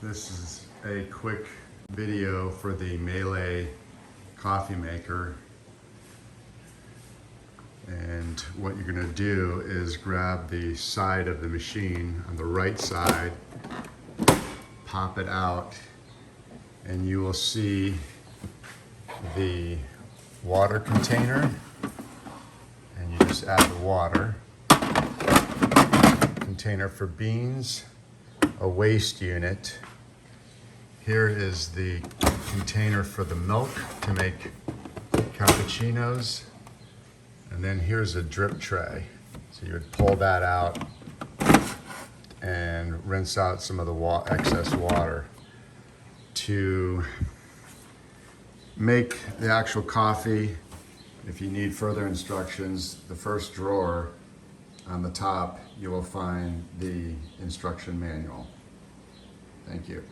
This is a quick video for the Miele coffee maker. And what you're going to do is grab the side of the machine on the right side, pop it out, and you will see the water container, and you just add the water. Container for beans, a waste unit. Here is the container for the milk to make cappuccinos. And then here's a drip tray. So you would pull that out and rinse out some of the excess water. To make the actual coffee, if you need further instructions, the first drawer on the top, you will find the instruction manual. Thank you.